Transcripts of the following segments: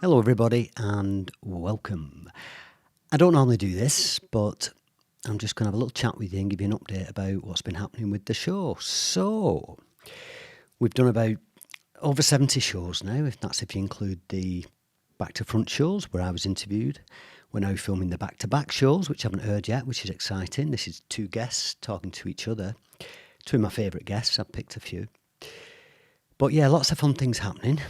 Hello everybody and welcome. I don't normally do this, but I'm just going to have a little chat with you and give you an update about what's been happening with the show. So, we've done about over 70 shows now, if you include the back to front shows where I was interviewed. We're now filming the back-to-back shows, which I haven't heard yet, which is exciting. This is two guests talking to each other. Two of my favourite guests, I've picked a few. But yeah, lots of fun things happening.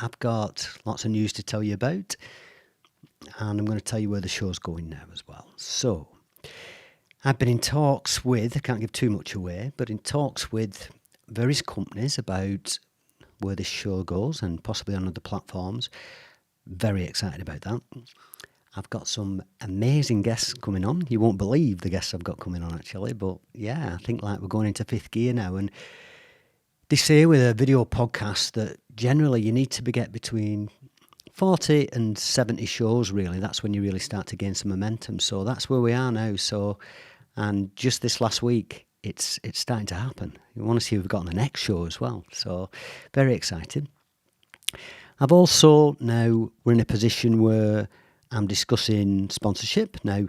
I've got lots of news to tell you about, and I'm going to tell you where the show's going now as well. So, I've been in talks with, I can't give too much away, but in talks with various companies about where this show goes and possibly on other platforms. Very excited about that. I've got some amazing guests coming on. You won't believe the guests I've got coming on actually, but yeah, I think like we're going into fifth gear now. And they say with a video podcast that generally you need to get between 40 and 70 shows really. That's when you really start to gain some momentum. So that's where we are now. So, and just this last week, it's starting to happen. You want to see who we've got on the next show as well. So very excited. I've also now, we're in a position where I'm discussing sponsorship. Now,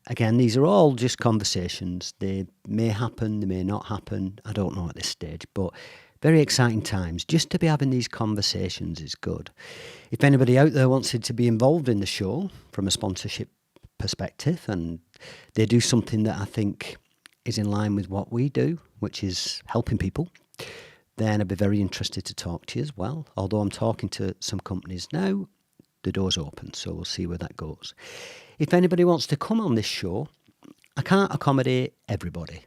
again, these are all just conversations. They may happen, they may not happen. I don't know at this stage, but very exciting times. Just to be having these conversations is good. If anybody out there wanted to be involved in the show from a sponsorship perspective and they do something that I think is in line with what we do, which is helping people, then I'd be very interested to talk to you as well. Although I'm talking to some companies now, the door's open, so we'll see where that goes. If anybody wants to come on this show, I can't accommodate everybody.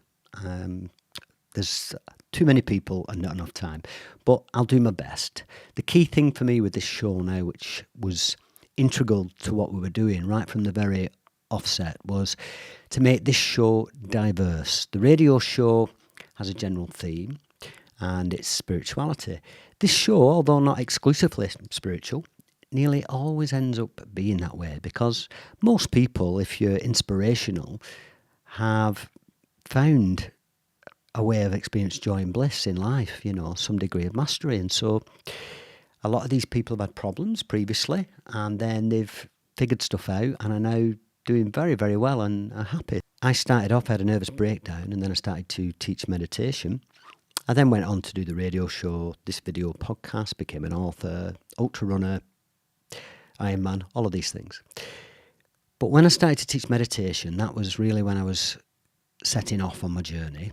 There's too many people and not enough time, but I'll do my best. The key thing for me with this show now, which was integral to what we were doing right from the very offset, was to make this show diverse. The radio show has a general theme, and it's spirituality. This show, although not exclusively spiritual, nearly always ends up being that way because most people, if you're inspirational, have found a way of experiencing joy and bliss in life, some degree of mastery. And so a lot of these people have had problems previously and then they've figured stuff out and are now doing very, very well and are happy. I started off, I had a nervous breakdown and then I started to teach meditation. I then went on to do the radio show, this video podcast, became an author, ultra runner, Ironman, all of these things. But when I started to teach meditation, that was really when I was setting off on my journey.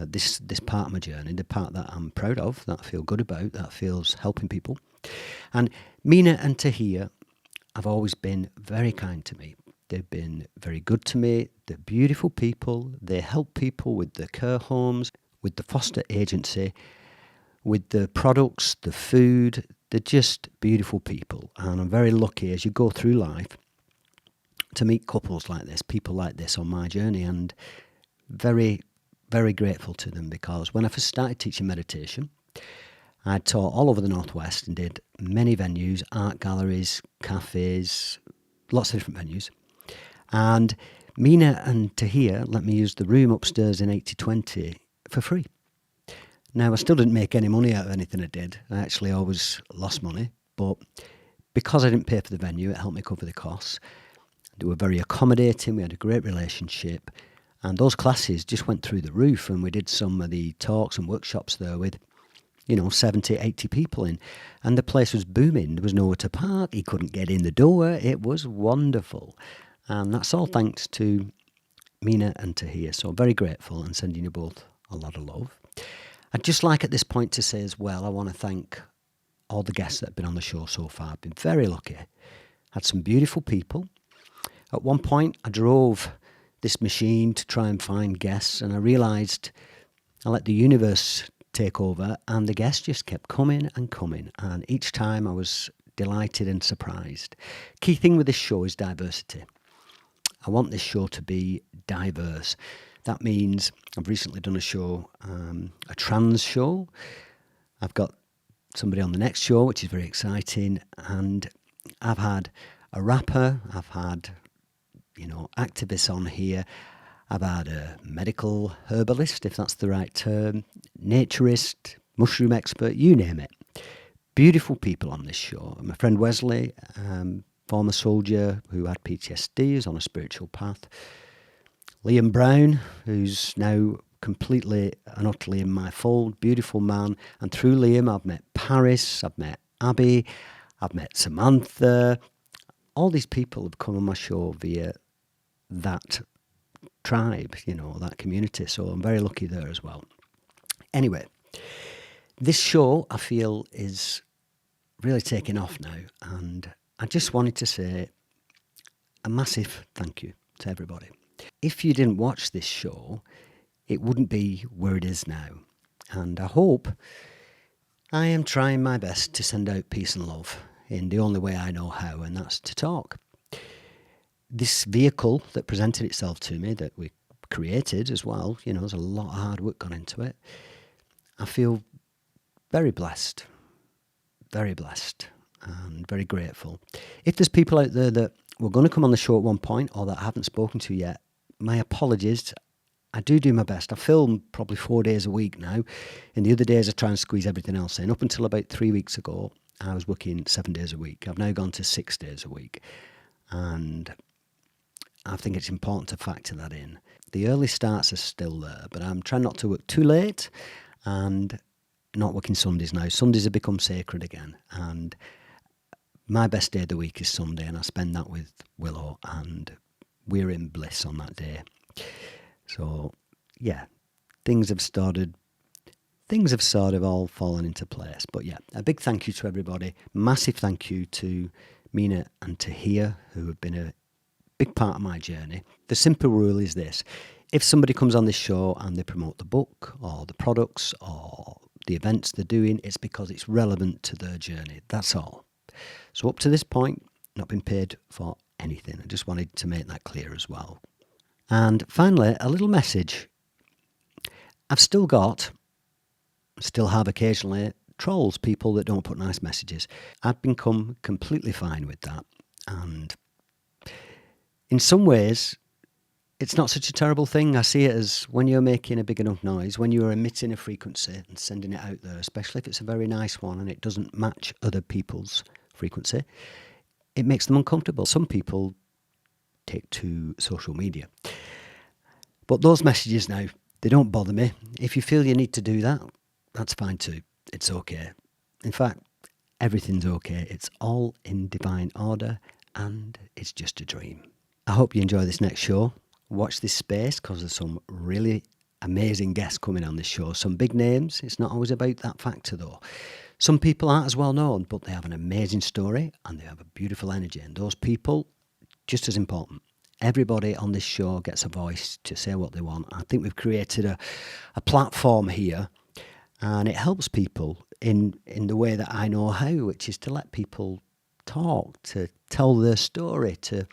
This part of my journey, the part that I'm proud of, that I feel good about, that feels helping people. And Mina and Tahir have always been very kind to me. They've been very good to me. They're beautiful people. They help people with the care homes, with the foster agency, with the products, the food. They're just beautiful people. And I'm very lucky as you go through life to meet couples like this, people like this on my journey, and very, very grateful to them because when I first started teaching meditation, I taught all over the Northwest and did many venues, art galleries, cafes, lots of different venues. And Mina and Tahir let me use the room upstairs in 8020 for free. Now, I still didn't make any money out of anything I did. I actually always lost money. But because I didn't pay for the venue, it helped me cover the costs. They were very accommodating. We had a great relationship. And those classes just went through the roof. And we did some of the talks and workshops there with, 70, 80 people in. And the place was booming. There was nowhere to park. You couldn't get in the door. It was wonderful. And that's all thanks to Mina and Tahir. So I'm very grateful and sending you both a lot of love. I'd just like at this point to say as well, I want to thank all the guests that have been on the show so far. I've been very lucky. Had some beautiful people. At one point, I drove this machine to try and find guests, and I realised I let the universe take over, and the guests just kept coming and coming. And each time I was delighted and surprised. Key thing with this show is diversity. I want this show to be diverse. That means I've recently done a show, a trans show. I've got somebody on the next show, which is very exciting. And I've had a rapper, I've had, activists on here. I've had a medical herbalist, if that's the right term, naturist, mushroom expert, you name it. beautiful people on this show. My friend Wesley, former soldier who had PTSD, is on a spiritual path. Liam Brown, who's now completely and utterly in my fold, beautiful man. And through Liam, I've met Paris, I've met Abby, I've met Samantha. All these people have come on my show via that tribe, that community. So I'm very lucky there as well. Anyway, this show, I feel, is really taking off now. And I just wanted to say a massive thank you to everybody. If you didn't watch this show, it wouldn't be where it is now. And I hope I am trying my best to send out peace and love in the only way I know how, and that's to talk. This vehicle that presented itself to me, that we created as well, there's a lot of hard work gone into it. I feel very blessed, and very grateful. If there's people out there that were going to come on the show at one point or that I haven't spoken to yet, my apologies. I do my best. I film probably 4 days a week now. And the other days I try and squeeze everything else in. Up until about 3 weeks ago, I was working 7 days a week. I've now gone to 6 days a week. And I think it's important to factor that in. The early starts are still there, but I'm trying not to work too late and not working Sundays now. Sundays have become sacred again. And my best day of the week is Sunday, and I spend that with Willow, and we're in bliss on that day. So, yeah, things have sort of all fallen into place. But yeah, a big thank you to everybody. Massive thank you to Mina and Tahir, who have been a big part of my journey. The simple rule is this: if somebody comes on this show and they promote the book or the products or the events they're doing, it's because it's relevant to their journey. That's all. So up to this point, not been paid for anything. I just wanted to make that clear as well. And finally, a little message. I've still have occasionally trolls, people that don't put nice messages. I've become completely fine with that. And in some ways, it's not such a terrible thing. I see it as when you're making a big enough noise, when you're emitting a frequency and sending it out there, especially if it's a very nice one and it doesn't match other people's frequency, it makes them uncomfortable. Some people take to social media. But those messages now, they don't bother me. If you feel you need to do that, that's fine too. It's okay. In fact, everything's okay. It's all in divine order, and it's just a dream. I hope you enjoy this next show. Watch this space, because there's some really amazing guests coming on this show. Some big names. It's not always about that factor though. Some people aren't as well known, but they have an amazing story and they have a beautiful energy. And those people, just as important. Everybody on this show gets a voice to say what they want. I think we've created a platform here, and it helps people in the way that I know how, which is to let people talk, to tell their story, to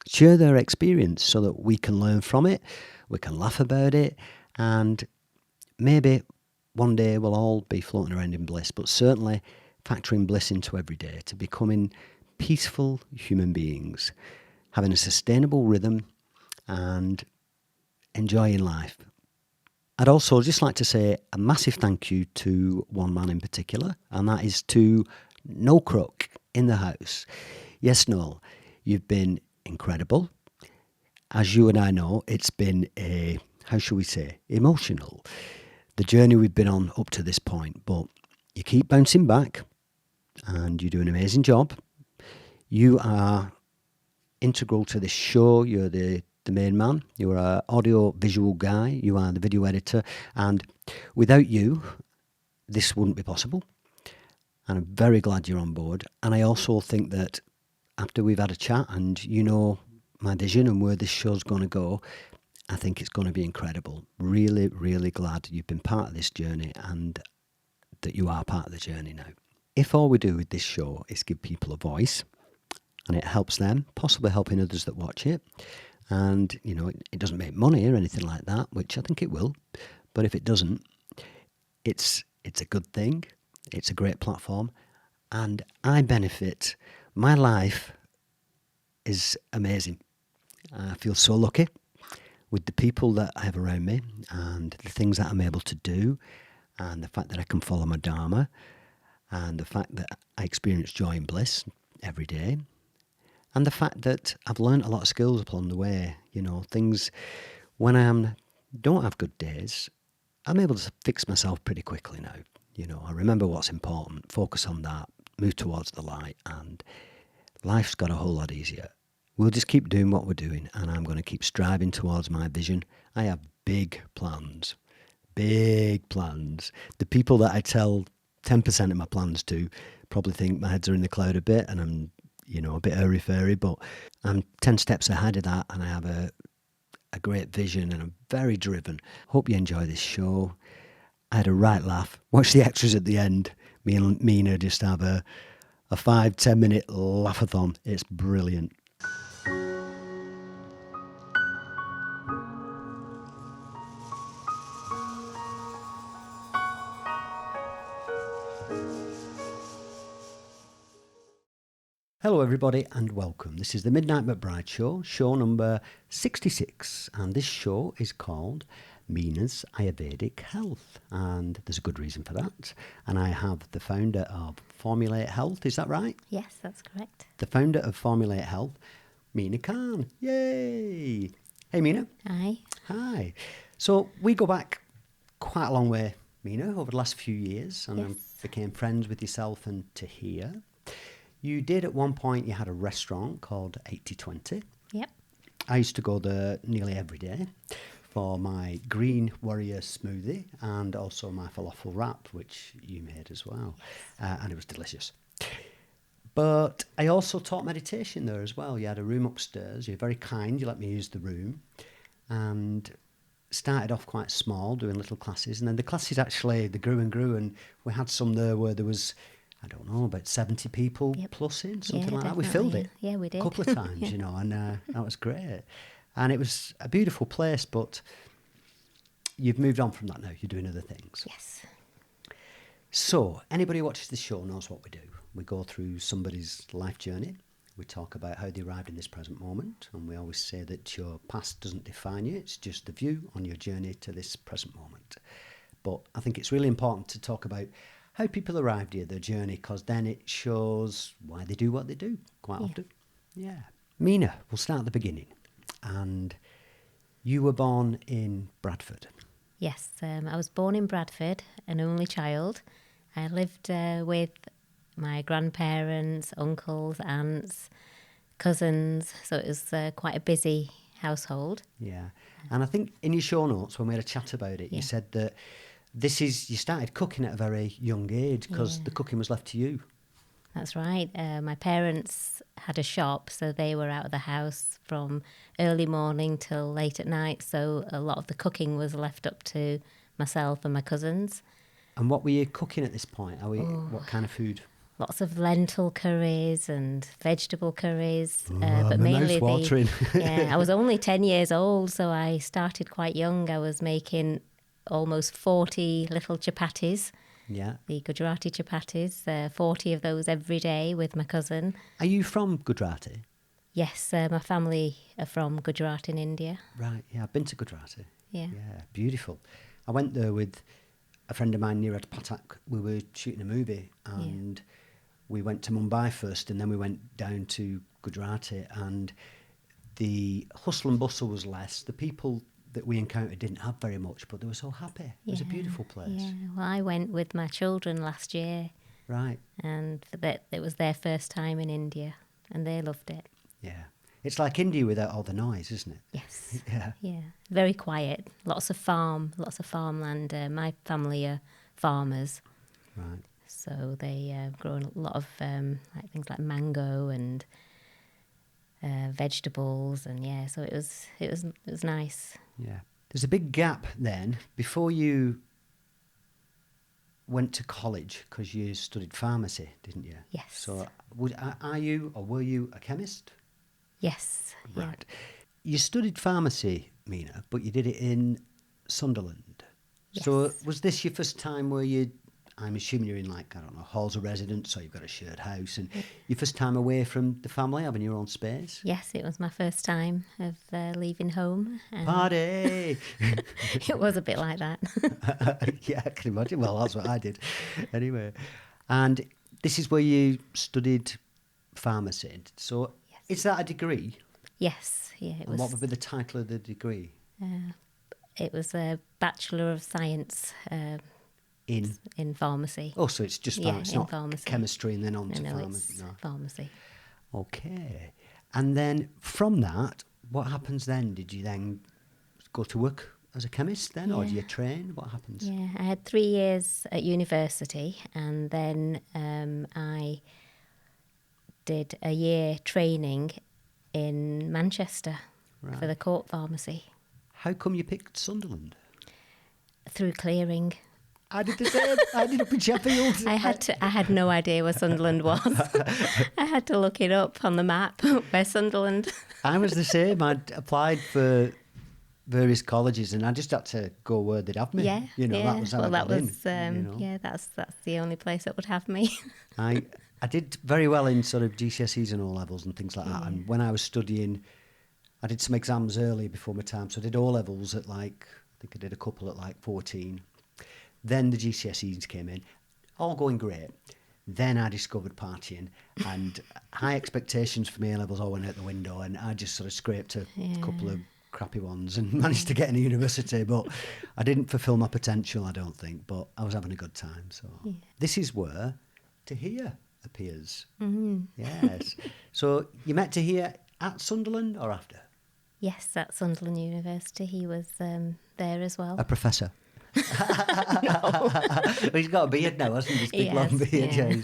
share their experience so that we can learn from it, we can laugh about it, and maybe one day we'll all be floating around in bliss, but certainly factoring bliss into every day, to becoming peaceful human beings, having a sustainable rhythm and enjoying life. I'd also just like to say a massive thank you to one man in particular, and that is to Noel Crook in the house. Yes, Noel, you've been incredible. As you and I know, it's been emotional, the journey we've been on up to this point, but you keep bouncing back and you do an amazing job. You are integral to this show. You're the main man. You're an audio visual guy. You are the video editor. And without you, this wouldn't be possible. And I'm very glad you're on board. And I also think that after we've had a chat and you know my vision and where this show's going to go, I think it's going to be incredible. Really, really glad you've been part of this journey and that you are part of the journey now. If all we do with this show is give people a voice, and it helps them, possibly helping others that watch it. And, it doesn't make money or anything like that, which I think it will. But if it doesn't, it's a good thing. It's a great platform. And I benefit. My life is amazing. I feel so lucky with the people that I have around me and the things that I'm able to do and the fact that I can follow my Dharma. and the fact that I experience joy and bliss every day, and the fact that I've learned a lot of skills along the way. Things when don't have good days, I'm able to fix myself pretty quickly now. I remember what's important, focus on that, move towards the light, and life's got a whole lot easier. We'll just keep doing what we're doing, and I'm going to keep striving towards my vision. I have big plans. Big plans. The people that I tell 10% of my plans to probably think my heads are in the cloud a bit, and I'm, a bit airy-fairy, but I'm 10 steps ahead of that, and I have a great vision, and I'm very driven. Hope you enjoy this show. I had a right laugh. Watch the extras at the end. Me and Mina just have a 5-10 minute laugh-a-thon. It's brilliant. Hello everybody and welcome. This is the Midnight McBride Show, show number 66, and this show is called Mina's Ayurvedic Health, and there's a good reason for that. And I have the founder of Formulate Health, is that right? Yes, that's correct. The founder of Formulate Health, Mina Khan. Yay! Hey Mina. Hi. Hi. So we go back quite a long way, Mina, over the last few years, and Yes. I became friends with yourself and Tahir. You did at one point, you had a restaurant called 8020. Yep. I used to go there nearly every day for my Green Warrior smoothie and also my falafel wrap, which you made as well. And it was delicious. But I also taught meditation there as well. You had a room upstairs. You're very kind. You let me use the room. And started off quite small, doing little classes. And then the classes actually, they grew and grew. And we had some there where there was, I don't know, about 70 people plus in, something like that. We filled it. Yeah, we did. A couple of times, and that was great. And it was a beautiful place, but you've moved on from that now. You're doing other things. Yes. So anybody who watches this show knows what we do. We go through somebody's life journey. We talk about how they arrived in this present moment. And we always say that your past doesn't define you. It's just the view on your journey to this present moment. But I think it's really important to talk about how people arrived here, their journey, because then it shows why they do what they do quite often. Yeah. Mina, we'll start at the beginning. And you were born in Bradford. Yes, I was born in Bradford, an only child. I lived with my grandparents, uncles, aunts, cousins, so it was quite a busy household. Yeah. And I think in your show notes, when we had a chat about it, you said that you started cooking at a very young age because the cooking was left to you. That's right. My parents had a shop, so they were out of the house from early morning till late at night. So a lot of the cooking was left up to myself and my cousins. And what were you cooking at this point? What kind of food? Lots of lentil curries and vegetable curries, but my mainly mouth's watering. I was only 10 years old, so I started quite young. I was making almost 40 little chapatis. Yeah. The Gujarati chapatis, 40 of those every day with my cousin. Are you from Gujarati? Yes, my family are from Gujarat in India. Right, yeah, I've been to Gujarati. Yeah. Yeah, beautiful. I went there with a friend of mine near Patak. We were shooting a movie and we went to Mumbai first and then we went down to Gujarati, and the hustle and bustle was less. The people that we encountered didn't have very much, but they were so happy. It was a beautiful place. Yeah, well, I went with my children last year. Right. And it was their first time in India, and they loved it. Yeah. It's like India without all the noise, isn't it? Yes. Yeah. Yeah. Very quiet. Lots of farmland. My family are farmers. Right. So they grow a lot of things like mango and vegetables, and so it was nice. Yeah. There's a big gap then before you went to college, because you studied pharmacy, didn't you? Yes. So are you or were you a chemist? Yes. Right. You studied pharmacy, Mina, but you did it in Sunderland. Yes. So was this your first time where I'm assuming you're in halls of residence, so you've got a shared house, and your first time away from the family, having your own space? Yes, it was my first time of leaving home. Party! It was a bit like that. Yeah, I can imagine. Well, that's what I did. Anyway, And this is where you studied pharmacy. So Yes. is that a degree? Yes, yeah, it And was. what would be the title of the degree? It was a Bachelor of Science in pharmacy. Oh, so it's just pharmacy. It's in not pharmacy. chemistry and then on to No, pharmacy. it's No. pharmacy. Okay. And then from that, what happens then? Did you then go to work as a chemist then, or do you train? What happens? Yeah, I had 3 years at university, and then I did a year training in Manchester for the court pharmacy How come you picked Sunderland? through clearing. I did the same. I did up in Sheffield. I had no idea where Sunderland was. I had to look it up on the map where Sunderland. I was the same. I'd applied for various colleges, and I just had to go where they'd have me. Yeah, that was how I got in. Yeah, that's the only place that would have me. I did very well in sort of GCSEs and O levels and things like that. And when I was studying, I did some exams early before my time. So I did O levels at I think I did a couple at 14. Then the GCSEs came in, all going great. Then I discovered partying, and high expectations for me A levels all went out the window, and I just sort of scraped a couple of crappy ones and managed to get into university, but I didn't fulfil my potential, I don't think, but I was having a good time. So this is where Tahir appears. Mm-hmm. Yes. So you met Tahir at Sunderland or after? Yes, at Sunderland University. He was there as well. A professor? Well, he's got a beard now, hasn't he? This big long beard. Yeah.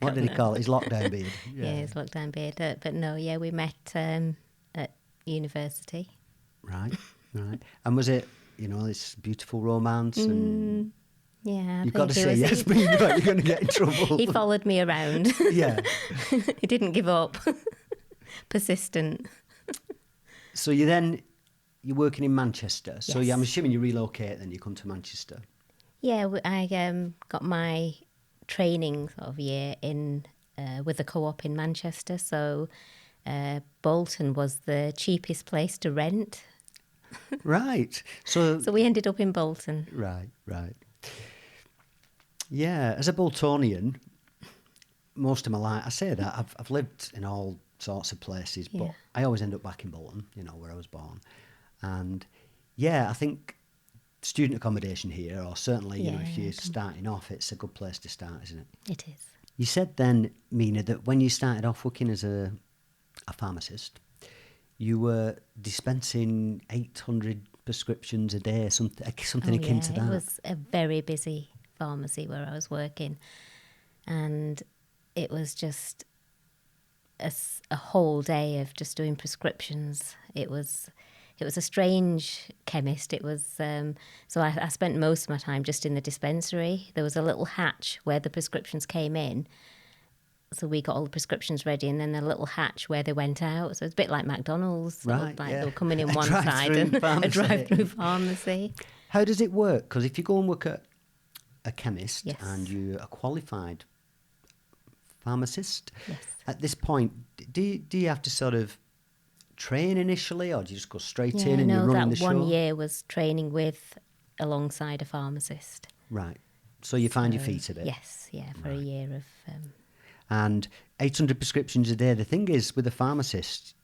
What did he call it? His lockdown beard. Yeah, his lockdown beard. But no, we met at university. Right. And was it, this beautiful romance? And yeah, you've got to say yes, but you're going to get in trouble. He followed me around. Yeah. He didn't give up. Persistent. So you're working in Manchester. So Yes. I'm assuming you relocate, then you come to Manchester. Yeah, I got my training sort of year in with a co-op in Manchester. So Bolton was the cheapest place to rent. Right. So we ended up in Bolton. Right. Yeah, as a Boltonian, most of my life, I say that, I've lived in all sorts of places, but I always end up back in Bolton, where I was born. And I think student accommodation here, or certainly, if you're starting off, it's a good place to start, isn't it? It is. You said then, Mina, that when you started off working as a pharmacist, you were dispensing 800 prescriptions a day, something akin to that. It was a very busy pharmacy where I was working, and it was just a whole day of just doing prescriptions. It was a strange chemist. It was so I spent most of my time just in the dispensary. There was a little hatch where the prescriptions came in. So we got all the prescriptions ready, and then a little hatch where they went out. So it's a bit like McDonald's. Right, they were coming in one side drive-through and pharmacy. a drive-through pharmacy. How does it work? Because if you go and work at a chemist Yes. and you're a qualified pharmacist, Yes. at this point, do you have to sort of train initially, or do you just go straight in and you're running the show? That 1 year was training alongside a pharmacist. Right. So you find your feet a bit. Yes, for a year of... And 800 prescriptions a day. The thing is, with a pharmacist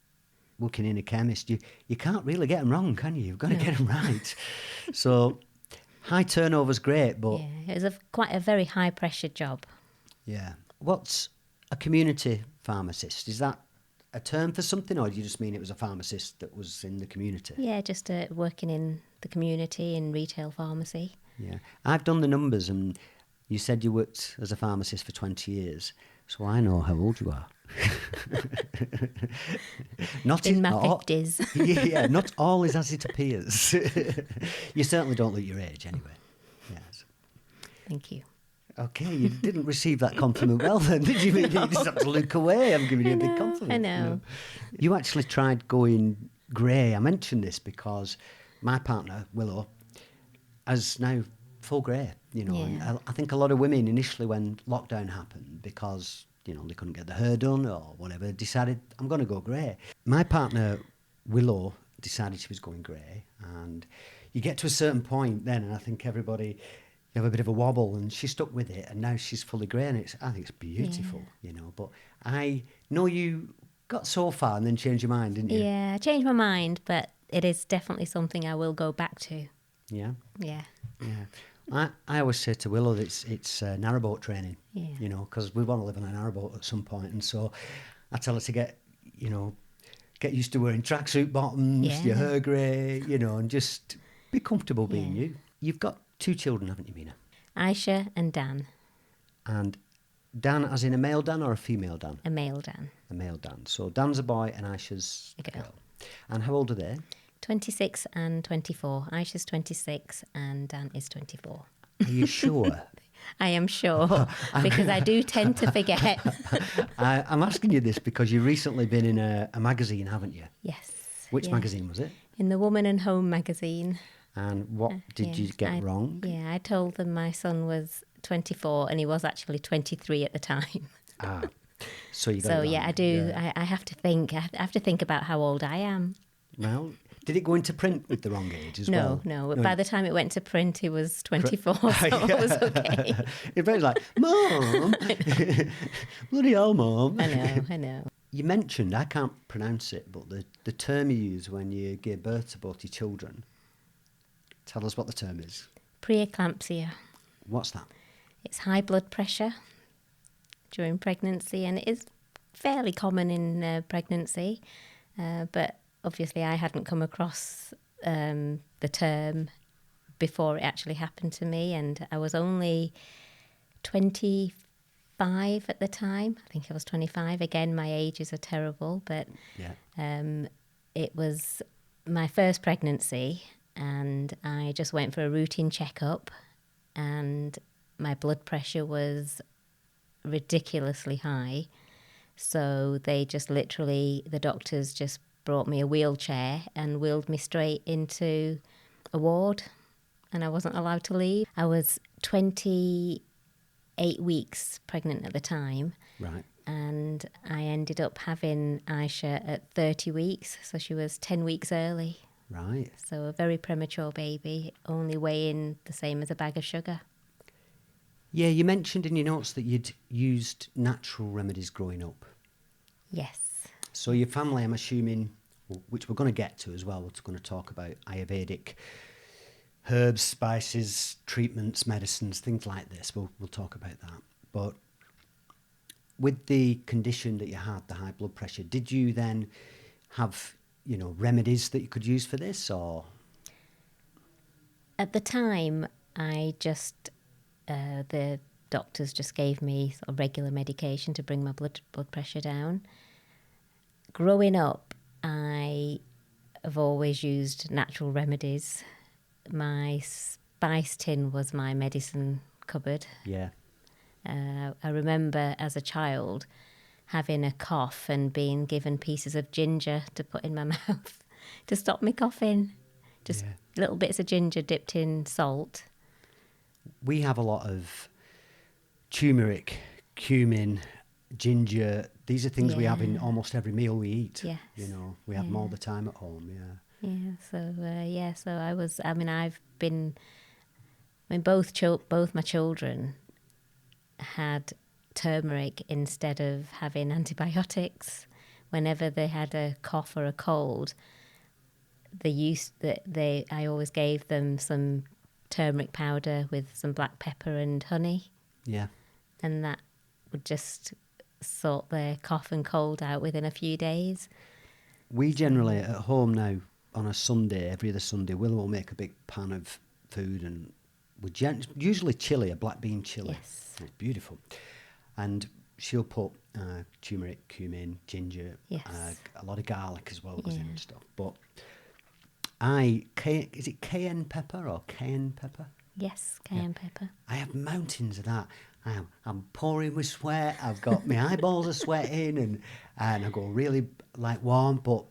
working in a chemist, you can't really get them wrong, can you? You've got to get them right. So high turnover's great, but... Yeah, it was quite a very high-pressure job. Yeah. What's a community pharmacist? Is that a term for something, or do you just mean it was a pharmacist that was in the community? Yeah, just working in the community in retail pharmacy. Yeah. I've done the numbers, and you said you worked as a pharmacist for 20 years, so I know how old you are. Not in my all, 50s. Yeah, not all is as it appears. You certainly don't look your age anyway. Yes. Thank you. Okay, you didn't receive that compliment well then, did you? You just have to look away. I'm giving you a big compliment. I know. You actually tried going grey. I mentioned this because my partner, Willow, has now full grey, and I think a lot of women initially when lockdown happened, because, they couldn't get the hair done or whatever, decided, I'm going to go grey. My partner, Willow, decided she was going grey, and you get to a certain point then, and I think everybody you have a bit of a wobble, and she stuck with it, and now she's fully grey, and I think it's beautiful, you know. But I know you got so far and then changed your mind, didn't you? Yeah, I changed my mind, but it is definitely something I will go back to. Yeah. Yeah. Yeah. I always say to Willow that it's narrowboat training, Yeah. you know, because we want to live on a narrowboat at some point, and so I tell her to get used to wearing tracksuit bottoms, your hair grey, you know, and just be comfortable being you. You've got 2 children, haven't you, Mina? Aisha and Dan. And Dan as in a male Dan or a female Dan? A male Dan. A male Dan. So Dan's a boy and Aisha's a girl. And how old are they? 26 and 24. Aisha's 26 and Dan is 24. Are you sure? I am sure, because I do tend to forget. I'm asking you this because you've recently been in a magazine, haven't you? Yes. Which magazine was it? In the Woman and Home magazine. And what did you get wrong? Yeah, I told them my son was 24 and he was actually 23 at the time. So you got it wrong. Yeah, I do. Yeah. I have to think. I have to think about how old I am. Well, did it go into print with the wrong age as well? No. By the time it went to print, he was 24, so it was okay. You're very like, Mom! Bloody hell, Mom! I know. You mentioned, I can't pronounce it, but the term you use when you give birth to both your children. Tell us what the term is. Preeclampsia. What's that? It's high blood pressure during pregnancy, and it is fairly common in pregnancy, but obviously I hadn't come across the term before it actually happened to me, and I was only 25 at the time. I think I was 25. Again, my ages are terrible, but it was my first pregnancy, and I just went for a routine checkup, and my blood pressure was ridiculously high. So they just literally, the doctors just brought me a wheelchair and wheeled me straight into a ward, and I wasn't allowed to leave. I was 28 weeks pregnant at the time. Right. And I ended up having Aisha at 30 weeks, so she was 10 weeks early. Right. So a very premature baby, only weighing the same as a bag of sugar. Yeah, you mentioned in your notes that you'd used natural remedies growing up. Yes. So your family, I'm assuming, which we're going to get to as well, we're going to talk about Ayurvedic herbs, spices, treatments, medicines, things like this. We'll talk about that. But with the condition that you had, the high blood pressure, did you then have, remedies that you could use for this, or? At the time, I just, the doctors just gave me sort of regular medication to bring my blood pressure down. Growing up, I have always used natural remedies. My spice tin was my medicine cupboard. Yeah. I remember as a child having a cough and being given pieces of ginger to put in my mouth to stop me coughing. Just little bits of ginger dipped in salt. We have a lot of turmeric, cumin, ginger. These are things we have in almost every meal we eat. Yes. We have them all the time at home, So I was, both my children had turmeric instead of having antibiotics. Whenever they had a cough or a cold, I always gave them some turmeric powder with some black pepper and honey. Yeah. And that would just sort their cough and cold out within a few days. We generally, at home now, on a Sunday, every other Sunday, will make a big pan of food, and we usually chili, a black bean chili. Yes. It's beautiful. And she'll put turmeric, cumin, ginger, a lot of garlic as well goes in and stuff. But is it cayenne pepper or cayenne pepper? Yes, cayenne pepper. I have mountains of that. I'm pouring with sweat. I've got my eyeballs are sweating, and I go really warm. But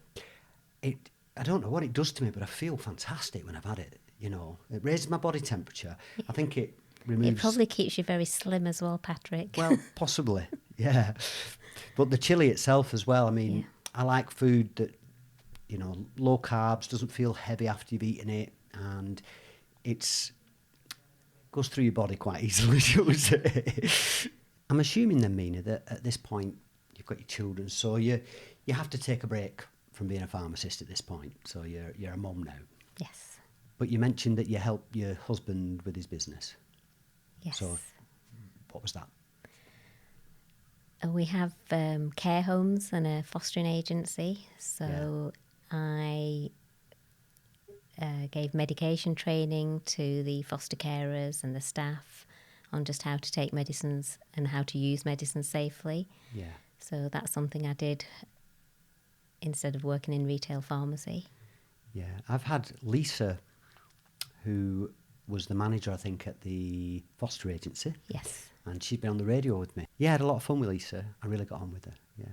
I don't know what it does to me, but I feel fantastic when I've had it. It raises my body temperature. Yeah. I think it removes. It probably keeps you very slim as well, Patrick. Well, possibly, yeah. But the chili itself as well. I mean, I like food that low carbs, doesn't feel heavy after you've eaten it, and it's goes through your body quite easily, shall we say. I'm assuming then, Mina, that at this point you've got your children, so you have to take a break from being a pharmacist at this point. So you're a mum now. Yes. But you mentioned that you help your husband with his business. Yes. So what was that? We have care homes and a fostering agency. So I gave medication training to the foster carers and the staff on just how to take medicines and how to use medicines safely. Yeah. So that's something I did instead of working in retail pharmacy. Yeah. I've had Lisa, who was the manager, I think, at the foster agency. Yes. And she's been on the radio with me. Yeah, I had a lot of fun with Lisa. I really got on with her. Yeah.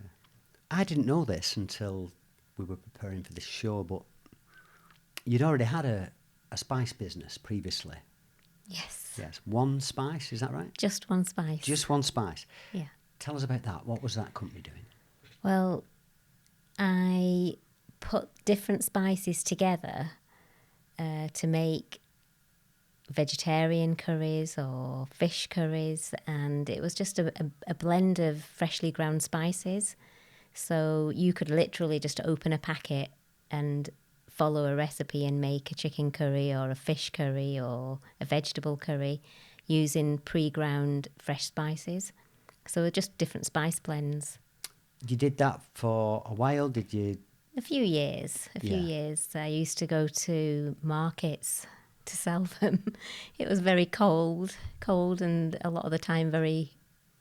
I didn't know this until we were preparing for this show, but you'd already had a spice business previously. Yes. Yes. One Spice, is that right? Just one spice. Just One Spice. Yeah. Tell us about that. What was that company doing? Well, I put different spices together to make vegetarian curries or fish curries, and it was just a blend of freshly ground spices. So you could literally just open a packet and follow a recipe and make a chicken curry or a fish curry or a vegetable curry using pre-ground fresh spices. So just different spice blends. You did that for a while, did you? A few years. I used to go to markets to sell them. It was very cold, and a lot of the time very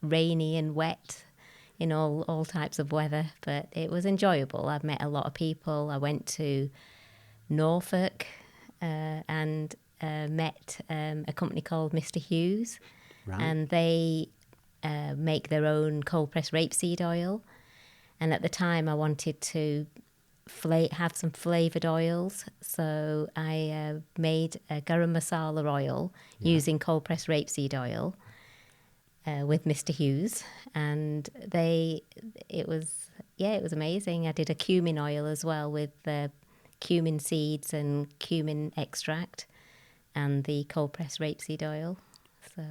rainy and wet in all types of weather. But it was enjoyable. I've met a lot of people. I went to Norfolk and met a company called Mr. Hughes. Right. And they make their own cold pressed rapeseed oil. And at the time I wanted to have some flavoured oils, so I made a garam masala oil using cold pressed rapeseed oil with Mr. Hughes, and it was amazing. I did a cumin oil as well with cumin seeds and cumin extract, and the cold pressed rapeseed oil. So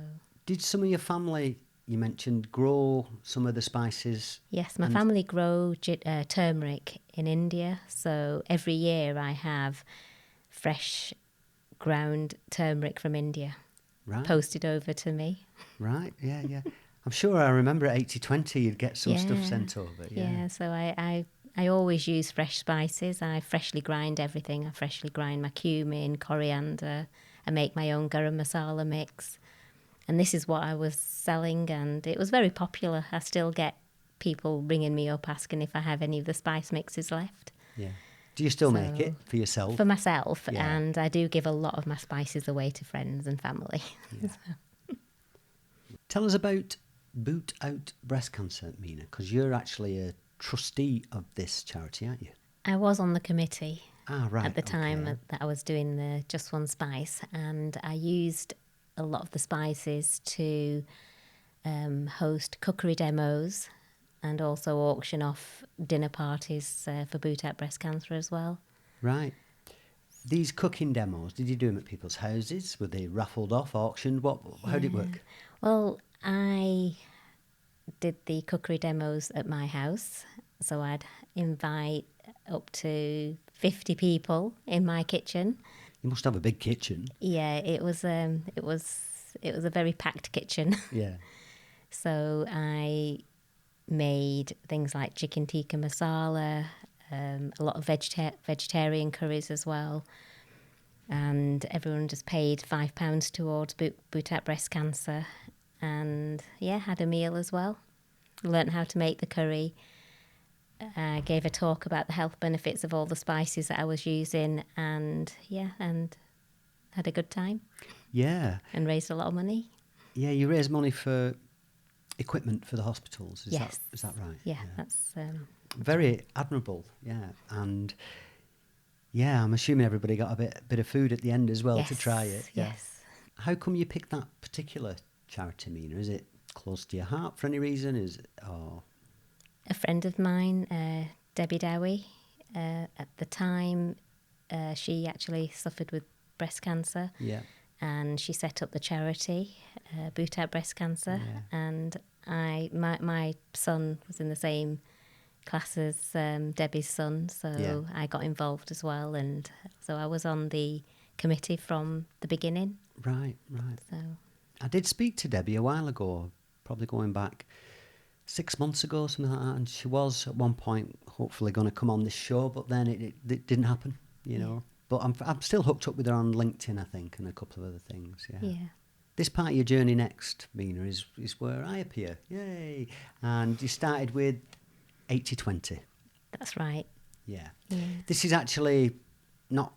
did some of your family, you mentioned, grow some of the spices? Yes, my family grow turmeric in India. So every year I have fresh ground turmeric from India posted over to me. Right, yeah. I'm sure I remember at 80/20 you'd get some stuff sent over. Yeah, so I always use fresh spices. I freshly grind everything. I freshly grind my cumin, coriander. I make my own garam masala mix. And this is what I was selling, and it was very popular. I still get people ringing me up asking if I have any of the spice mixes left. Yeah. Do you still make it for yourself? For myself, and I do give a lot of my spices away to friends and family. Yeah. Tell us about Boot Out Breast Cancer, Mina, because you're actually a trustee of this charity, aren't you? I was on the committee right, at the time that I was doing the Just One Spice, and I used a lot of the spices to host cookery demos and also auction off dinner parties for Boot Out Breast Cancer as well. Right. These cooking demos, did you do them at people's houses? Were they raffled off, auctioned? How did it work? Well, I did the cookery demos at my house, so I'd invite up to 50 people in my kitchen. You must have a big kitchen. Yeah, it was a very packed kitchen. Yeah. So I made things like chicken tikka masala, a lot of vegetarian curries as well, and everyone just paid £5 towards Boot Out Breast Cancer, and had a meal as well. Learned how to make the curry. I gave a talk about the health benefits of all the spices that I was using, and had a good time. Yeah. And raised a lot of money. Yeah, you raised money for equipment for the hospitals. Is that right? Yeah, that's very admirable. Yeah, and I'm assuming everybody got a bit of food at the end as well to try it. Yeah. Yes. How come you picked that particular charity, Mina? Is it close to your heart for any reason? A friend of mine, Debbie Dowie, at the time, she actually suffered with breast cancer. Yeah. and she set up the charity, Boot Out Breast Cancer. Yeah. And my son was in the same class as Debbie's son, so I got involved as well. And so I was on the committee from the beginning. Right. So I did speak to Debbie a while ago, probably going back 6 months ago, something like that, and she was at one point hopefully going to come on this show, but then it didn't happen, you know. But I'm still hooked up with her on LinkedIn, I think, and a couple of other things. Yeah. This part of your journey next, Mina, is where I appear. Yay! And you started with 80/20. that's right. Yeah. This is actually not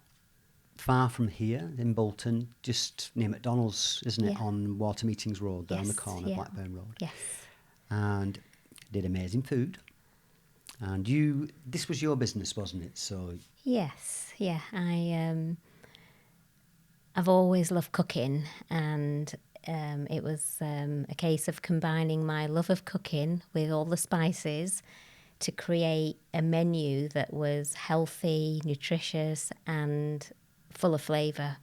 far from here in Bolton, just near McDonald's, isn't it? Yeah. On Water Meetings Road, down the Yes, corner, yeah. Blackburn Road. Yes. And did amazing food. And this was your business, wasn't it? So Yes, yeah. I've always loved cooking, and it was a case of combining my love of cooking with all the spices to create a menu that was healthy, nutritious, and full of flavour.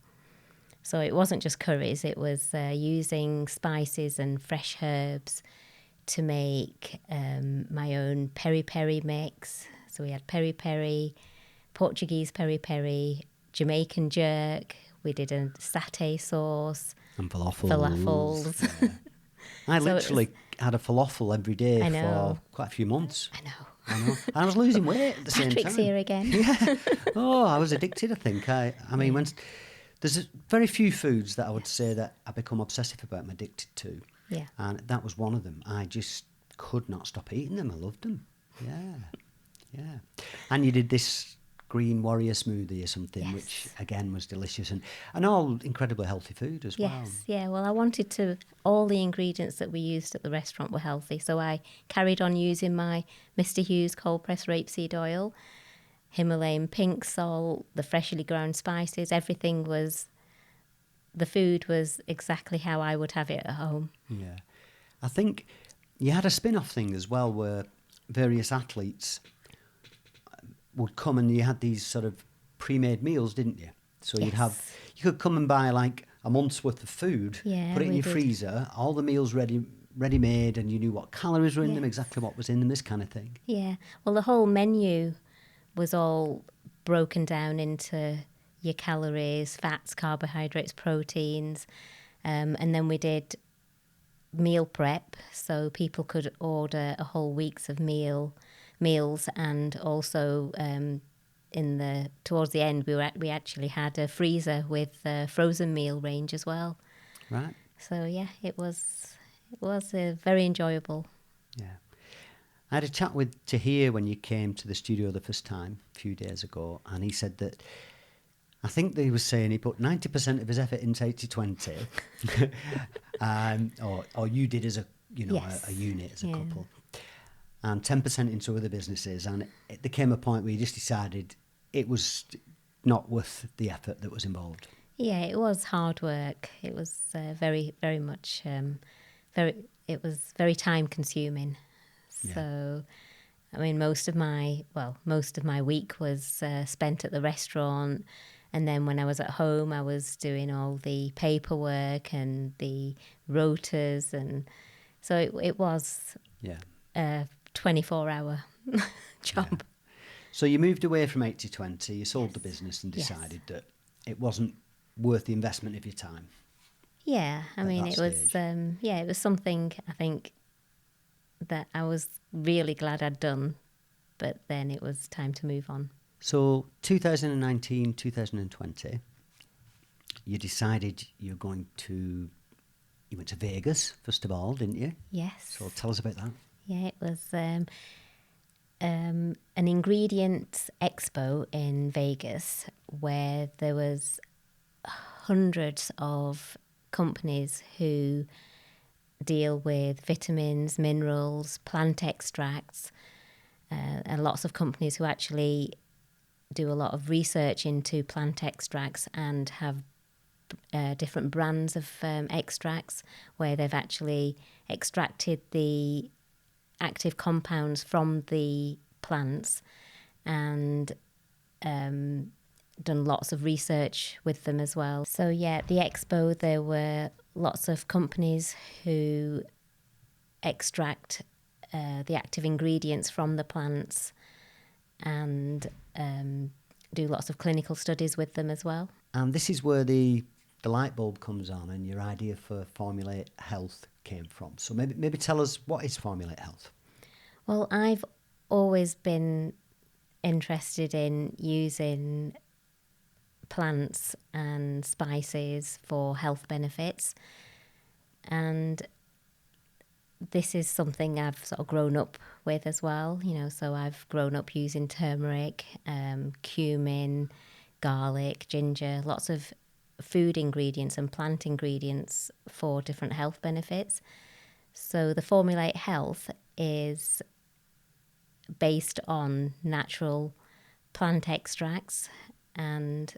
So it wasn't just curries, it was using spices and fresh herbs to make my own peri-peri mix. So we had peri-peri, Portuguese peri-peri, Jamaican jerk. We did a satay sauce. and falafels. Falafels. Yeah. I So it literally had a falafel every day I for know. quite a few months. I know. And I was losing weight at the same Patrick's time. here again. Yeah. Oh, I was addicted, I think. I mean, there's very few foods that I would say that I become obsessive about, I'm addicted to. Yeah. And that was one of them. I just could not stop eating them. I loved them. Yeah. And you did this green warrior smoothie or something, Yes. which again was delicious and all incredibly healthy food as well. Yes, yeah. Well, I wanted to, all the ingredients that we used at the restaurant were healthy. So I carried on using my Mr. Hughes cold pressed rapeseed oil, Himalayan pink salt, the freshly ground spices. Everything was, the food was exactly how I would have it at home. Yeah. I think you had a spin-off thing as well where various athletes would come and you had these sort of pre-made meals, didn't you? So you could come and buy like a month's worth of food, Yeah, put it in we your did. freezer, all the meals ready-made, and you knew what calories were in them, Yes. exactly what was in them, this kind of thing. Yeah. Well, the whole menu was all broken down into your calories, fats, carbohydrates, proteins. And then we did meal prep, so people could order a whole week's of meals, and also towards the end we actually had a freezer with a frozen meal range as well. Right? So yeah, it was very enjoyable. Yeah. I had a chat with Tahir when you came to the studio the first time, a few days ago, and he said that I think that he was saying he put 90% of his effort into 80/20, or you did as a Yes. a unit, as a Yeah. couple, and 10% into other businesses. And there came a point where you just decided it was not worth the effort that was involved. Yeah, it was hard work. It was very, very much it was very time consuming. Yeah. So, I mean, most of my week was spent at the restaurant, and then when I was at home, I was doing all the paperwork and the rotas, and so it was Yeah. a 24-hour job. So you moved away from 80/20, you sold the business and Yes. decided that it wasn't worth the investment of your time. Yeah, I At mean, that it was stage. it was something I think that I was really glad I'd done, but then it was time to move on. So 2019, 2020, you decided you went to Vegas, first of all, didn't you? Yes. So tell us about that. Yeah, it was an ingredients expo in Vegas where there was hundreds of companies who deal with vitamins, minerals, plant extracts, and lots of companies who actually do a lot of research into plant extracts and have different brands of extracts where they've actually extracted the active compounds from the plants and done lots of research with them as well. So yeah, at the expo there were lots of companies who extract the active ingredients from the plants and do lots of clinical studies with them as well. And this is where the light bulb comes on and your idea for Formulate Health came from. So maybe tell us, what is Formulate Health? Well, I've always been interested in using plants and spices for health benefits, and this is something I've sort of grown up with as well, so I've grown up using turmeric, cumin, garlic, ginger, lots of food ingredients and plant ingredients for different health benefits. So the Formulate Health is based on natural plant extracts, and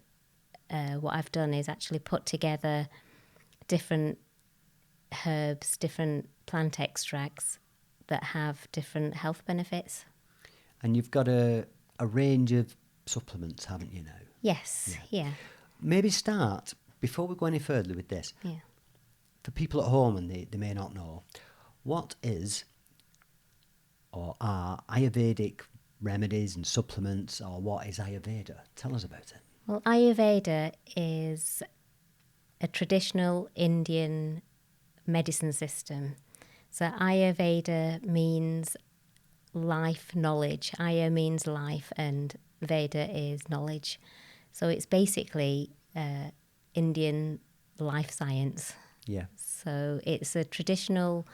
what I've done is actually put together different herbs, different plant extracts that have different health benefits. And you've got a range of supplements, haven't you now? Yes, yeah. Maybe start, before we go any further with this, Yeah. for people at home and they may not know, what is or are Ayurvedic remedies and supplements, or what is Ayurveda? Tell us about it. Well, Ayurveda is a traditional Indian medicine system. So Ayurveda means life knowledge. Aya means life and Veda is knowledge. So it's basically Indian life science. Yeah. So it's a traditional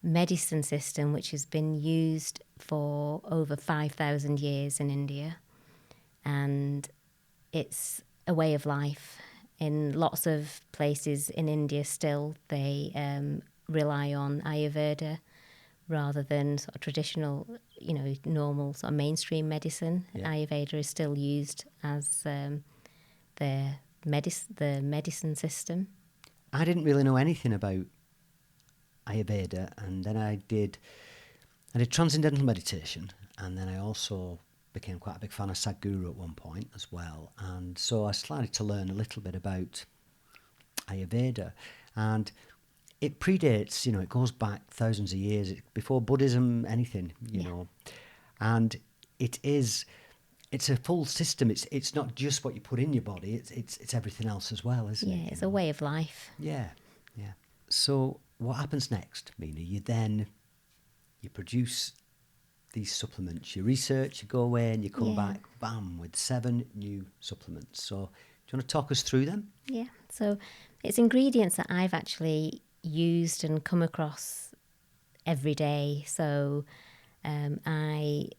medicine system which has been used for over 5,000 years in India. And it's a way of life. In lots of places in India still, they rely on Ayurveda rather than sort of traditional, normal sort of mainstream medicine. Yeah. Ayurveda is still used as the medicine system. I didn't really know anything about Ayurveda, and then I did transcendental meditation, and then I also became quite a big fan of Sadhguru at one point as well, and so I started to learn a little bit about Ayurveda, and it predates, it goes back thousands of years, before Buddhism, anything, you know, and it's a full system. It's not just what you put in your body, it's everything else as well, isn't it? Yeah, it's a way of life. Yeah. So what happens next, Mina? You produce these supplements, you research, you go away and you come back, bam, with 7 new supplements. So do you want to talk us through them? Yeah, so it's ingredients that I've actually used and come across every day. So I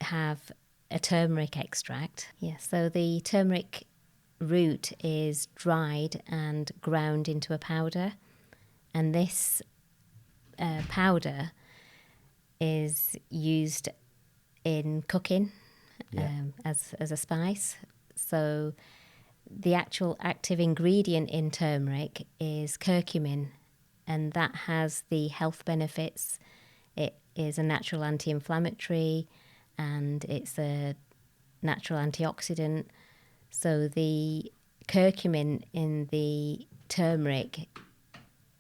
have a turmeric extract. Yeah, so the turmeric root is dried and ground into a powder, and this powder is used in cooking as a spice. So the actual active ingredient in turmeric is curcumin, and that has the health benefits. It is a natural anti-inflammatory and it's a natural antioxidant. So the curcumin in the turmeric,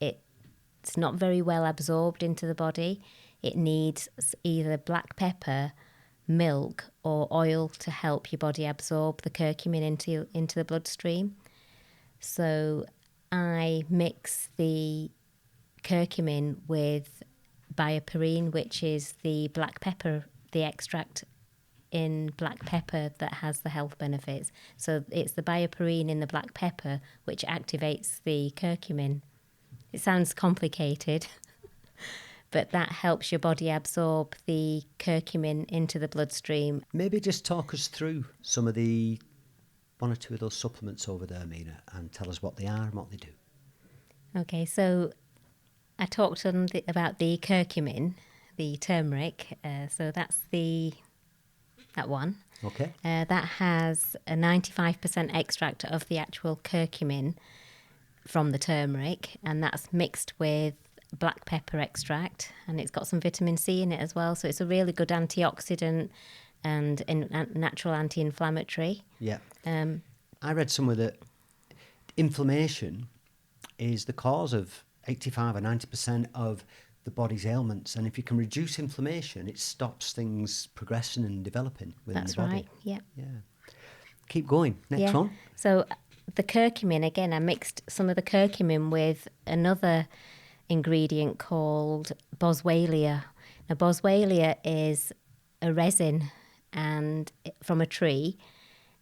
it's not very well absorbed into the body. It needs either black pepper, milk or oil to help your body absorb the curcumin into the bloodstream. So I mix the curcumin with bioperine, which is the black pepper, the extract in black pepper that has the health benefits. So it's the bioperine in the black pepper which activates the curcumin. It sounds complicated, but that helps your body absorb the curcumin into the bloodstream. Maybe just talk us through some of the 1 or 2 of those supplements over there, Mina, and tell us what they are and what they do. Okay, so I talked about the curcumin, the turmeric. So that's that one. Okay. That has a 95% extract of the actual curcumin from the turmeric, and that's mixed with black pepper extract, and it's got some vitamin C in it as well. So it's a really good antioxidant and natural anti-inflammatory. Yeah. I read somewhere that inflammation is the cause of 85 or 90% of the body's ailments, and if you can reduce inflammation, it stops things progressing and developing within the body. That's right, yeah. Yeah. Keep going. Next one. So the curcumin, again, I mixed some of the curcumin with another ingredient called boswellia. Now, boswellia is a resin and from a tree,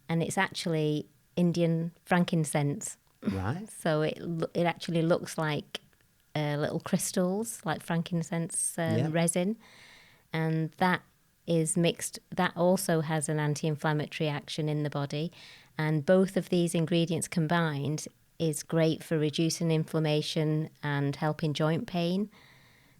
and it's actually Indian frankincense. Right. So it actually looks like little crystals, like frankincense resin, and that is mixed. That also has an anti-inflammatory action in the body, and both of these ingredients combined is great for reducing inflammation and helping joint pain.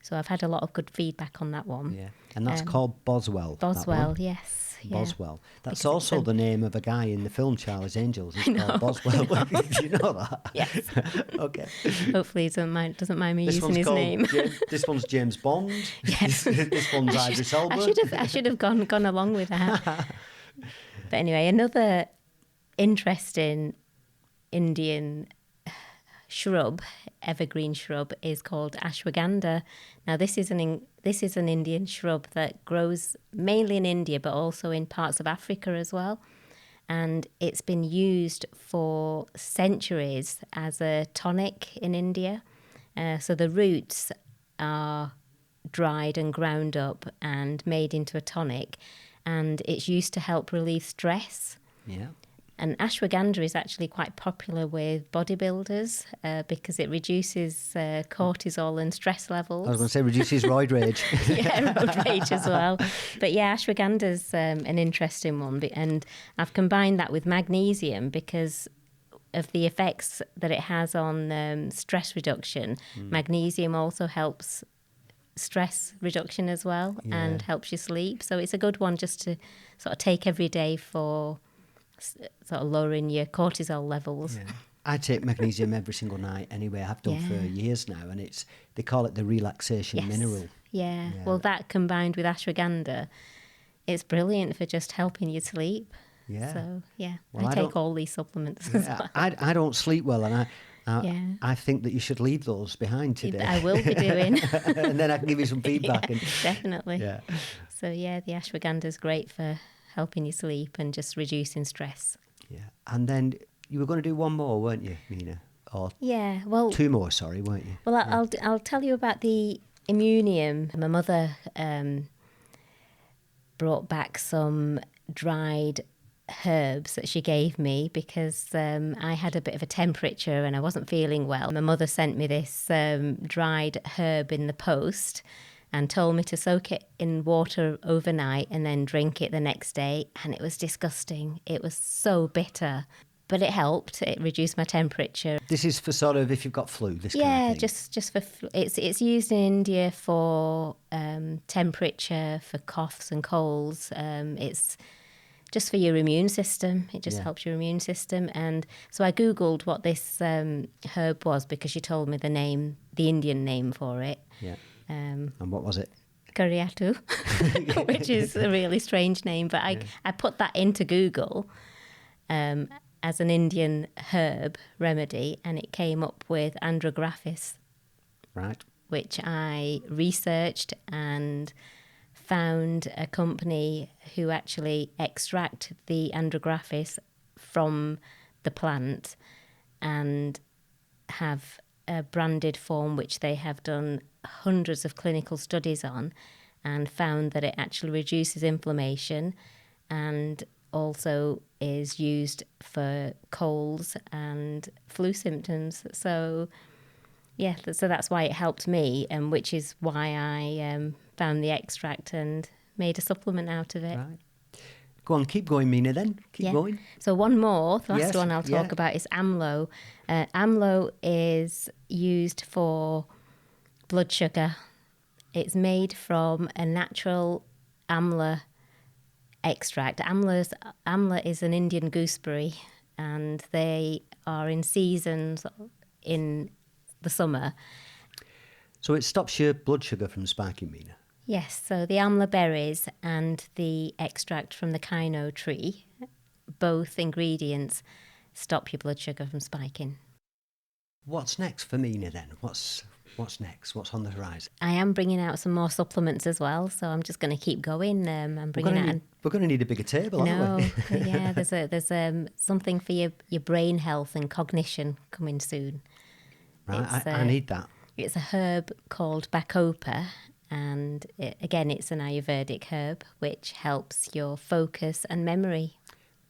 So I've had a lot of good feedback on that one. Yeah, and that's called Boswell. Boswell, yes. Yeah. Boswell. That's Because also the name of a guy in the film Charlie's Angels. He's called Boswell. Do you know that? Yes. Okay. Hopefully he doesn't mind me using one's his called name. This one's James Bond. Yes. This one's Idris Elba. I should have gone along with that. But anyway, another interesting Indian shrub, evergreen shrub, is called ashwagandha. Now, this is an Indian shrub that grows mainly in India, but also in parts of Africa as well. And it's been used for centuries as a tonic in India. So the roots are dried and ground up and made into a tonic, and it's used to help relieve stress. Yeah. And ashwagandha is actually quite popular with bodybuilders because it reduces cortisol and stress levels. I was going to say reduces roid rage. Yeah, roid rage as well. But yeah, ashwagandha's an interesting one. And I've combined that with magnesium because of the effects that it has on stress reduction. Magnesium also helps stress reduction as well and helps you sleep. So it's a good one just to sort of take every day for sort of lowering your cortisol levels. Yeah. I take magnesium every single night anyway. I've done for years now, and they call it the relaxation mineral. Yeah. Well, that combined with ashwagandha, it's brilliant for just helping you sleep. Yeah. So Well, I take all these supplements as well. I don't sleep well, and I think that you should leave those behind today. I will be doing. And then I can give you some feedback. Definitely. Yeah. So the ashwagandha is great for helping you sleep and just reducing stress. Yeah. And then you were going to do one more, weren't you, Mina? Or two more, sorry, weren't you? Well, I'll tell you about the immunium. My mother brought back some dried herbs that she gave me because I had a bit of a temperature and I wasn't feeling well. My mother sent me this dried herb in the post and told me to soak it in water overnight and then drink it the next day. And it was disgusting. It was so bitter. But it helped. It reduced my temperature. This is for sort of if you've got flu, this kind of thing? just for flu. It's used in India for temperature, for coughs and colds. It's just for your immune system. It just helps your immune system. And so I Googled what this herb was because she told me the name, the Indian name for it. Yeah. And what was it? Coriatu, which is a really strange name. But I put that into Google as an Indian herb remedy, and it came up with andrographis. Right. Which I researched and found a company who actually extract the andrographis from the plant and have a branded form which they have done hundreds of clinical studies on and found that it actually reduces inflammation and also is used for colds and flu symptoms. So that's why it helped me, and which is why I found the extract and made a supplement out of it. Right. Go on, keep going, Mina, then. Keep going. So one more, the last one I'll talk about is amlo. Amlo is used for blood sugar. It's made from a natural amla extract. Amla is an Indian gooseberry, and they are in seasons in the summer. So it stops your blood sugar from spiking, Mina? Yes, so the amla berries and the extract from the kino tree, both ingredients stop your blood sugar from spiking. What's next for Mina then? What's next? What's on the horizon? I am bringing out some more supplements as well, so I'm just going to keep going. I'm bringing out. We're going to need a bigger table, aren't we? Yeah. There's something for your brain health and cognition coming soon. Right, I need that. It's a herb called bacopa, and it's an Ayurvedic herb which helps your focus and memory.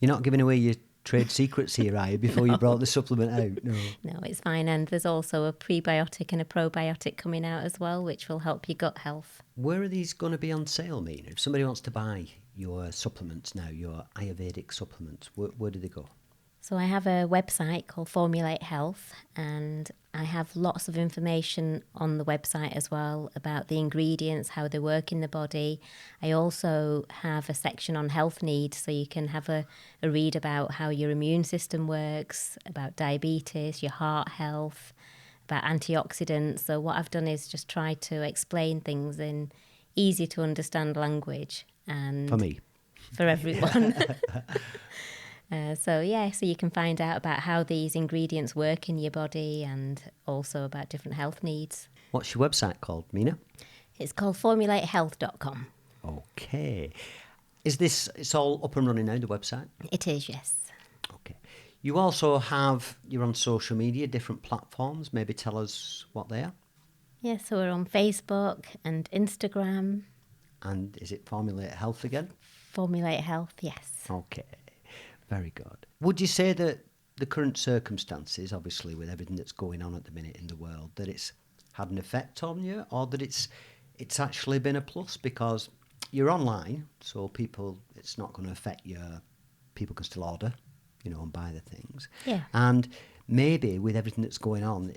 You're not giving away your trade secrets here, are you, before you brought the supplement out? No, it's fine. And there's also a prebiotic and a probiotic coming out as well, which will help your gut health. Where are these going to be on sale, Mina? If somebody wants to buy your supplements now, your Ayurvedic supplements, where do they go? So I have a website called Formulate Health, and I have lots of information on the website as well about the ingredients, how they work in the body. I also have a section on health needs, so you can have a read about how your immune system works, about diabetes, your heart health, about antioxidants. So what I've done is just try to explain things in easy to understand language. And for me. For everyone. So you can find out about how these ingredients work in your body and also about different health needs. What's your website called, Mina? It's called formulatehealth.com. Okay. It's all up and running now, the website? It is, yes. Okay. You also you're on social media, different platforms. Maybe tell us what they are. Yeah, so we're on Facebook and Instagram. And is it Formulate Health again? Formulate Health, yes. Okay. Very good. Would you say that the current circumstances, obviously with everything that's going on at the minute in the world, that it's had an effect on you, or that it's actually been a plus because you're online, so it's not going to affect you. People can still order, and buy the things. Yeah. And maybe with everything that's going on,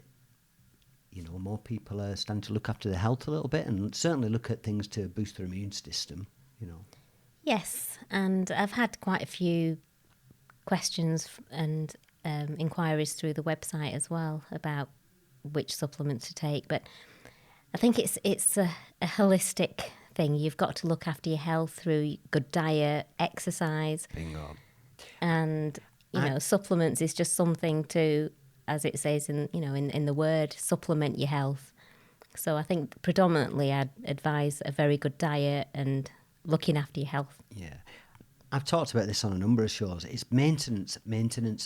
more people are starting to look after their health a little bit and certainly look at things to boost their immune system, Yes, and I've had quite a few questions and inquiries through the website as well about which supplements to take. But I think it's a holistic thing. You've got to look after your health through good diet, exercise. Bingo. And, supplements is just something to, as it says in the word, supplement your health. So I think predominantly I'd advise a very good diet and looking after your health. Yeah. I've talked about this on a number of shows. It's maintenance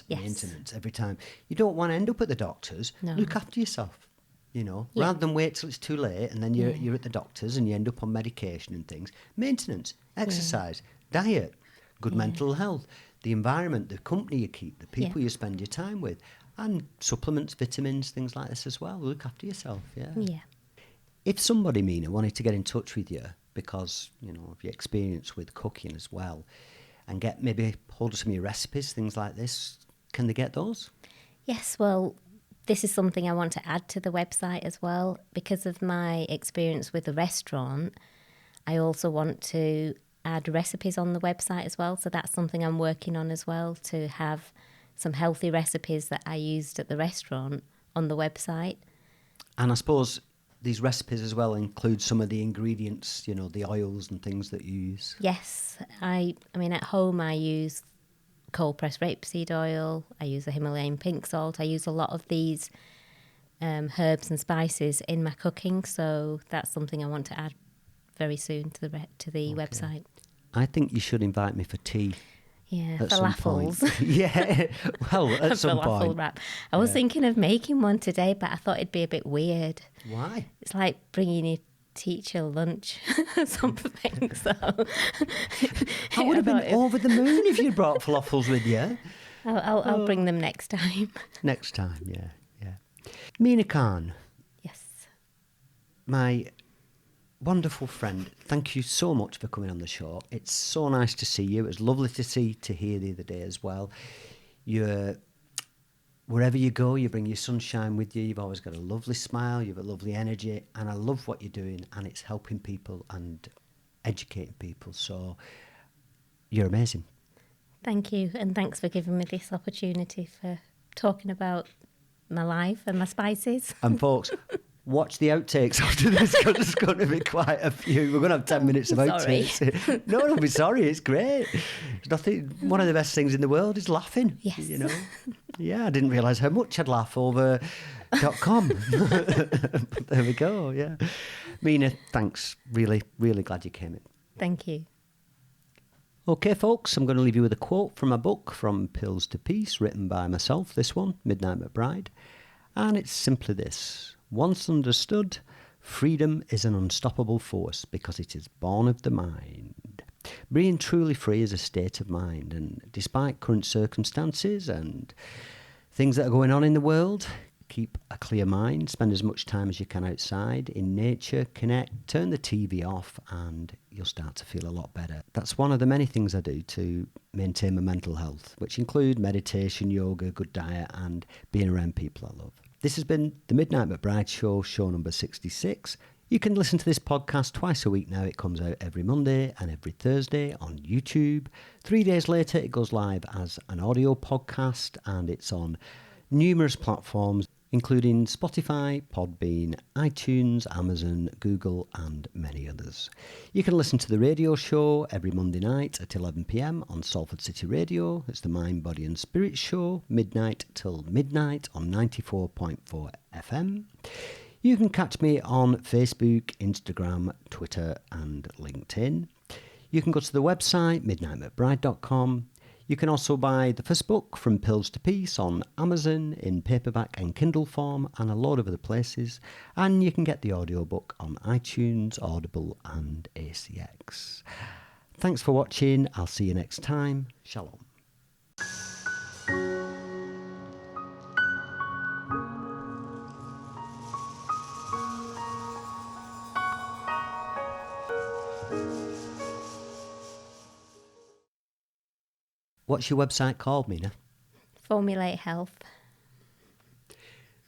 Yes. every time. You don't want to end up at the doctor's. No. Look after yourself, Yeah. rather than wait till it's too late and then you're at the doctor's and you end up on medication and things. Maintenance, exercise, diet, good mental health, the environment, the company you keep, the people you spend your time with, and supplements, vitamins, things like this as well. Look after yourself, yeah. Yeah. If somebody, Mina, wanted to get in touch with you because, of your experience with cooking as well, and get maybe hold of some of your recipes, things like this, can they get those? Yes, well, this is something I want to add to the website as well. Because of my experience with the restaurant, I also want to add recipes on the website as well. So that's something I'm working on as well, to have some healthy recipes that I used at the restaurant on the website. And I suppose these recipes as well include some of the ingredients, the oils and things that you use. Yes, I mean, at home I use cold pressed rapeseed oil. I use a Himalayan pink salt. I use a lot of these herbs and spices in my cooking. So that's something I want to add very soon to the website. I think you should invite me for tea. Yeah, at some point. falafels. Yeah, well, at some Falafel point. wrap. I was thinking of making one today, but I thought it'd be a bit weird. Why? It's like bringing your teacher lunch or something. So I would have been over the moon if you brought falafels with you. I'll bring them next time. Next time, yeah. Mina Khan, Yes. my wonderful friend, thank you so much for coming on the show. It's so nice to see you. It was lovely to see Tahir the other day as well. Wherever you go, you bring your sunshine with you. You've always got a lovely smile, you have a lovely energy, and I love what you're doing, and it's helping people and educating people. So you're amazing. Thank you, and thanks for giving me this opportunity for talking about my life and my spices. And folks, watch the outtakes after this because there's going to be quite a few. We're going to have 10 minutes of outtakes. No, don't be sorry. It's great. It's nothing. One of the best things in the world is laughing. Yes. You know. Yeah, I didn't realise how much I'd laugh over .com. There we go. Yeah, Mina, thanks. Really, really glad you came in. Thank you. Okay, folks, I'm going to leave you with a quote from a book, From Pills to Peace, written by myself, this one, Midnight McBride. And it's simply this. Once understood, freedom is an unstoppable force because it is born of the mind. Being truly free is a state of mind, and despite current circumstances and things that are going on in the world, keep a clear mind, spend as much time as you can outside, in nature, connect, turn the TV off, and you'll start to feel a lot better. That's one of the many things I do to maintain my mental health, which include meditation, yoga, good diet, and being around people I love. This has been the Midnight McBride Show, show number 66. You can listen to this podcast twice a week now. It comes out every Monday and every Thursday on YouTube. 3 days later, it goes live as an audio podcast, and it's on numerous platforms, including Spotify, Podbean, iTunes, Amazon, Google, and many others. You can listen to the radio show every Monday night at 11 p.m. on Salford City Radio. It's the Mind, Body and Spirit Show, midnight till midnight on 94.4 FM. You can catch me on Facebook, Instagram, Twitter, and LinkedIn. You can go to the website, midnightmcbride.com. You can also buy the first book, From Pills to Peace, on Amazon in paperback and Kindle form and a load of other places. And you can get the audiobook on iTunes, Audible and ACX. Thanks for watching. I'll see you next time. Shalom. What's your website called, Mina? Formulate Health.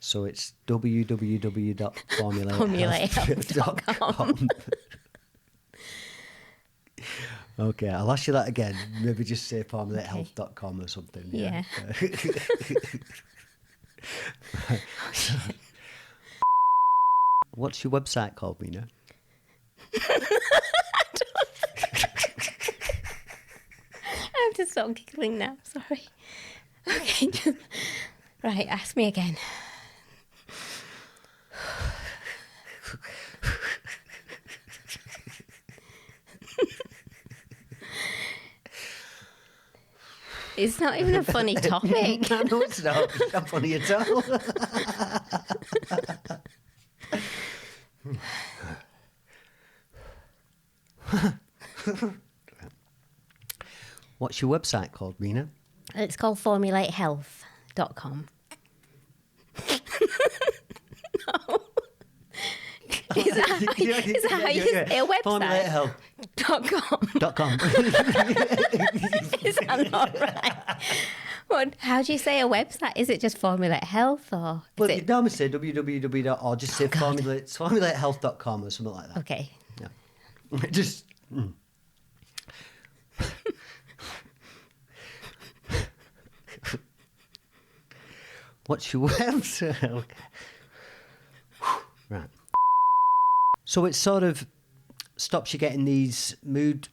So it's www.formulatehealth.com. Okay, I'll ask you that again. Maybe just say formulatehealth.com or something. Yeah. What's your website called, Mina? I have to stop giggling now, sorry. Okay, right, ask me again. It's not even a funny topic. No, it's not. It's not funny at all. What's your website called, Mina? It's called formulatehealth.com. No. Is that how you say a website? Formulatehealth.com. Is that not right? What, how do you say a website? Is it just Formulate Health or? Well, you normally say www. or just say formulatehealth.com or something like that. Okay. Yeah. Just. What's your website? Okay. Right. So it sort of stops you getting these mood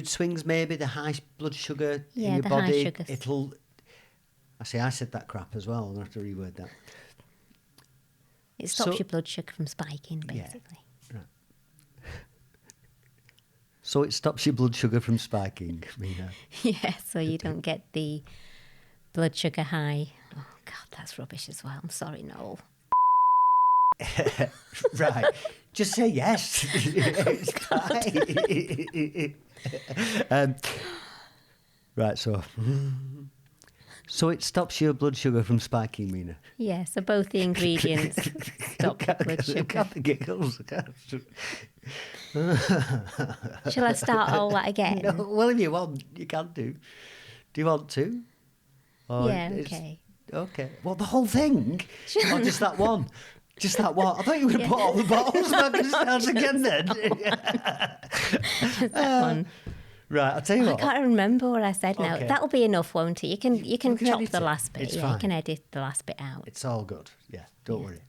swings, maybe the high blood sugar in your body. High sugars. It'll. I said that crap as well. I'll have to reword that. It stops your blood sugar from spiking, basically. Yeah. Right. So it stops your blood sugar from spiking, Mina. Yeah, so you don't get the blood sugar high. Oh, God, that's rubbish as well. I'm sorry, Noel. Right. Just say yes. It's fine. Right, so it stops your blood sugar from spiking, Mina. Yeah, so both the ingredients stop the blood sugar. Got the giggles. Shall I start all that again? No, well, if you want, you can do. Do you want to? Or yeah, okay. Okay. Well, the whole thing? Or just that one? Just that one? I thought you were going to put all the bottles back and start again then. Just that one. Right, I'll tell you what. I can't remember what I said now. Okay. That'll be enough, won't it? You can chop the edit it. last bit. It's Yeah, fine. you can edit the last bit out. It's all good. Yeah, don't worry.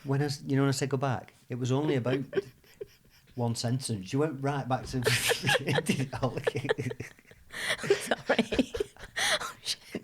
when I said go back, it was only about one sentence. You went right back to... Sorry. Oh, shit.